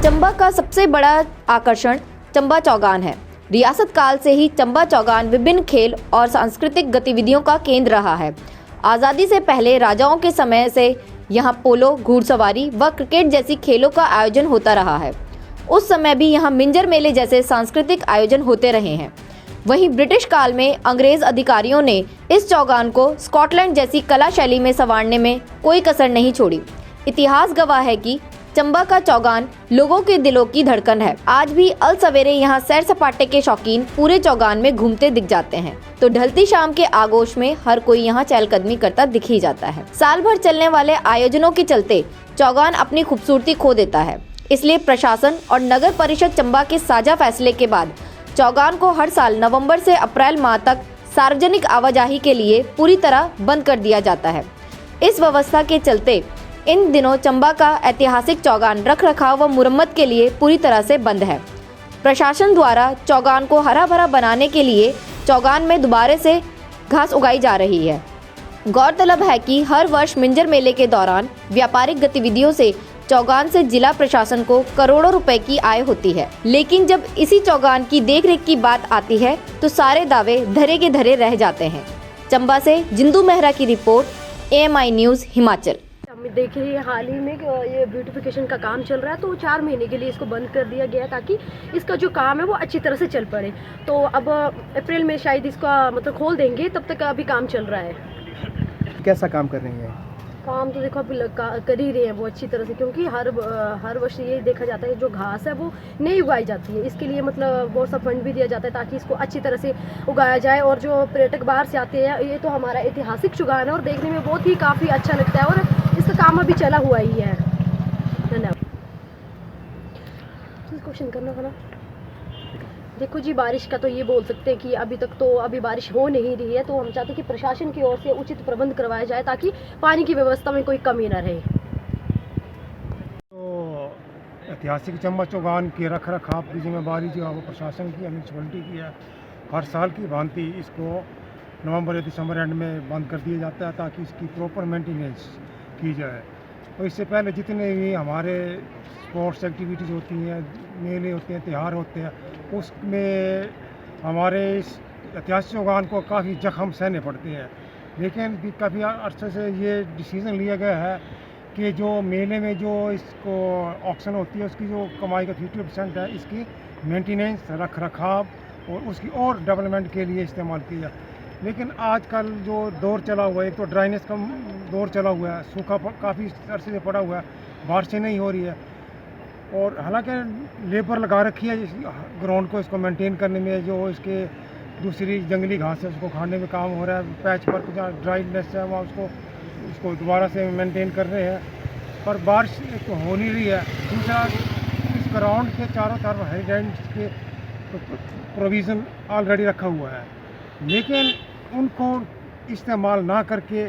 चंबा का सबसे बड़ा आकर्षण चंबा चौगान है। रियासत काल से ही चंबा चौगान विभिन्न खेल और सांस्कृतिक गतिविधियों का केंद्र रहा है। आज़ादी से पहले राजाओं के समय से यहाँ पोलो, घुड़सवारी व क्रिकेट जैसी खेलों का आयोजन होता रहा है। उस समय भी यहाँ मिंजर मेले जैसे सांस्कृतिक आयोजन होते रहे हैं। वहीं ब्रिटिश काल में अंग्रेज अधिकारियों ने इस चौगान को स्कॉटलैंड जैसी कला शैली में संवारने में कोई कसर नहीं छोड़ी। इतिहास गवाह है कि चंबा का चौगान लोगों के दिलों की धड़कन है। आज भी अल सवेरे यहाँ सैर सपाटे के शौकीन पूरे चौगान में घूमते दिख जाते हैं, तो ढलती शाम के आगोश में हर कोई यहाँ चहलकदमी करता दिख ही जाता है। साल भर चलने वाले आयोजनों के चलते चौगान अपनी खूबसूरती खो देता है। इसलिए प्रशासन और नगर परिषद चंबा के साझा फैसले के बाद चौगान को हर साल नवंबर से अप्रैल माह तक सार्वजनिक आवाजाही के लिए पूरी तरह बंद कर दिया जाता है। इस व्यवस्था के चलते इन दिनों चंबा का ऐतिहासिक चौगान रख रखाव व मुरम्मत के लिए पूरी तरह से बंद है। प्रशासन द्वारा चौगान को हरा भरा बनाने के लिए चौगान में दोबारा से घास उगाई जा रही है। गौरतलब है कि हर वर्ष मिंजर मेले के दौरान व्यापारिक गतिविधियों से चौगान से जिला प्रशासन को करोड़ों रुपए की आय होती है, लेकिन जब इसी चौगान की देखरेख की बात आती है तो सारे दावे धरे के धरे रह जाते हैं। चंबा से जिंदू मेहरा की रिपोर्ट, AMI न्यूज़ हिमाचल। देखिए, हाल ही में ये ब्यूटिफिकेशन का काम चल रहा है, तो 4 महीने के लिए इसको बंद कर दिया गया ताकि इसका जो काम है वो अच्छी तरह से चल पड़े। तो अब अप्रैल में शायद इसका मतलब खोल देंगे, तब तक अभी काम चल रहा है। कैसा काम कर रही हैं? काम तो देखो अभी कर ही रहे हैं वो अच्छी तरह से, क्योंकि हर वर्ष ये देखा जाता है जो घास है वो नहीं उगाई जाती है। इसके लिए मतलब बहुत सा फंड भी दिया जाता है ताकि इसको अच्छी तरह से उगाया जाए। और जो पर्यटक बाहर से आते हैं, ये तो हमारा ऐतिहासिक चौगान है और देखने में बहुत ही काफ़ी अच्छा लगता है, और इसका काम अभी चला हुआ ही है। धन्यवाद। क्वेश्चन करना था ना। देखो जी, बारिश का तो ये बोल सकते हैं कि अभी बारिश हो नहीं रही है, तो हम चाहते हैं कि प्रशासन की ओर से उचित प्रबंध करवाया जाए ताकि पानी की व्यवस्था में कोई कमी ना रहे। तो ऐतिहासिक चंबा चौगान के रख रखाव की जिम्मेदारी जो है वो प्रशासन की, म्यूनसिपलिटी की है। हर साल की भांति इसको नवंबर या दिसंबर एंड में बंद कर दिया जाता है ताकि इसकी प्रॉपर मेंटेनेंस की जाए। तो इससे पहले जितने भी हमारे स्पोर्ट्स एक्टिविटीज़ होती हैं, मेले होते हैं, त्यौहार होते हैं, उसमें हमारे इस ऐतिहासिक चौगान को काफ़ी जख्म सहने पड़ते हैं। लेकिन काफ़ी अरसे से ये डिसीज़न लिया गया है कि जो मेले में जो इसको ऑक्शन होती है उसकी जो कमाई का 50% है, इसकी मेंटेनेंस, रख रखाव और उसकी और डेवलपमेंट के लिए इस्तेमाल किया जाए। लेकिन आजकल जो दौर चला हुआ है, एक तो ड्राइनेस का दौर चला हुआ है, सूखा काफ़ी अरसे से पड़ा हुआ है, बारिशें नहीं हो रही है। और हालांकि लेबर लगा रखी है इस ग्राउंड को इसको मेंटेन करने में, जो इसके दूसरी जंगली घास है उसको खाने में काम हो रहा है। पैच पर जहाँ ड्राइनेस है वहाँ उसको दोबारा से मेंटेन कर रहे हैं, पर बारिश एक तो हो नहीं रही है। दूसरा, इस ग्राउंड के चारों तरफ हेरिटेज के प्रोविज़न ऑलरेडी रखा हुआ है, लेकिन उनको इस्तेमाल ना करके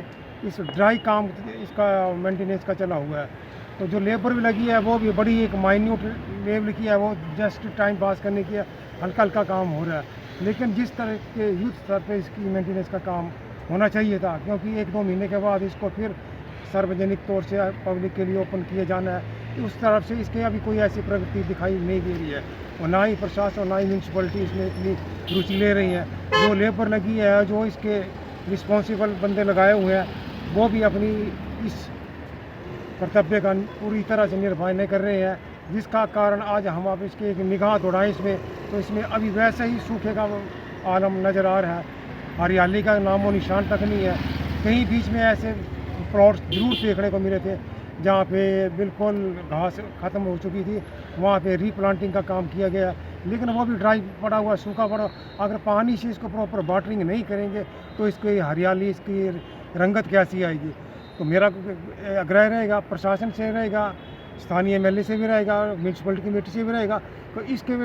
इस ड्राई काम इसका मेंटेनेंस का चला हुआ है। तो जो लेबर भी लगी है वो भी बड़ी एक माइन्यूट लेवल की है, वो जस्ट टाइम पास करने की हल्का हल्का काम हो रहा है। लेकिन जिस तरह के यूथ स्तर पे इसकी मेंटेनेंस का काम होना चाहिए था, क्योंकि 1-2 महीने के बाद इसको फिर सार्वजनिक तौर से पब्लिक के लिए ओपन किया जाना है, उस तरफ से इसके अभी कोई ऐसी प्रगति दिखाई नहीं दे रही है। और ना ही प्रशासन और ना ही म्यूनसिपलिटी इसमें इतनी रुचि ले रही है। जो लेबर लगी है, जो इसके रिस्पॉन्सिबल बंदे लगाए हुए हैं, वो भी अपनी इस कर्तव्य का पूरी तरह से निर्वाह नहीं कर रहे हैं, जिसका कारण आज हम आप इसके एक निगाह दौड़ाएँ इसमें, तो इसमें अभी वैसे ही सूखे का आलम नज़र आ रहा है। हरियाली का नामो निशान तक नहीं है। कहीं बीच में ऐसे प्लॉट्स जरूर देखने को मिले थे जहाँ पे बिल्कुल घास ख़त्म हो चुकी थी, वहाँ पे रीप्लांटिंग का काम किया गया, लेकिन वो भी ड्राई पड़ा हुआ, सूखा पड़ा। अगर पानी से इसको प्रॉपर वाटरिंग नहीं करेंगे तो इसकी हरियाली, इसकी रंगत कैसी आएगी। तो मेरा आग्रह रहेगा, प्रशासन से रहेगा, स्थानीय MLA से भी रहेगा, म्यूनसिपलिटी कमेटी से भी रहेगा, तो इसके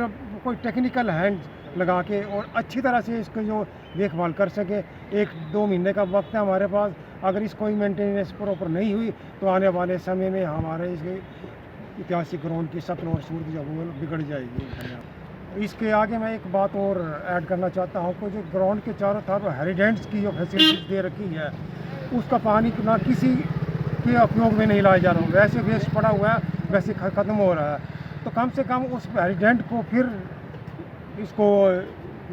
कोई टेक्निकल हैंड लगा के और अच्छी तरह से इसको जो देखभाल कर सके। 1-2 महीने का वक्त है हमारे पास। अगर इसको मेंटेनेंस प्रॉपर नहीं हुई तो आने वाले समय में हमारे इसके ऐतिहासिक ग्राउंड की शक्ल और सूरत जो वो बिगड़ जाएगी। इसके आगे मैं एक बात और ऐड करना चाहता हूँ कि जो ग्राउंड के चारों तरफ हेरिटेज की जो फैसिलिटीज दे रखी है, उसका पानी ना किसी के उपयोग में नहीं लाया जा रहा है, वैसे वेस्ट पड़ा हुआ है, वैसे ख़त्म हो रहा है। तो कम से कम उस हेरिडेंट को फिर इसको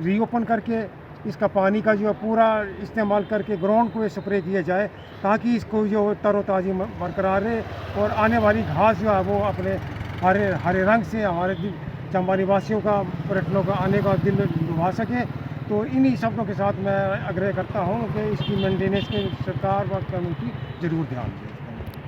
रीओपन करके इसका पानी का जो है पूरा इस्तेमाल करके ग्राउंड को स्प्रे किया जाए, ताकि इसको जो तरोताज़ी बरकरार रहे और आने वाली घास जो है वो अपने हरे हरे रंग से हमारे चंबा निवासियों का, पर्यटकों का आने का दिल लुभा सके। तो इन्हीं शब्दों के साथ मैं आग्रह करता हूँ कि इसकी मेंटेनेंस के सरकार व कमेटी ज़रूर ध्यान दें।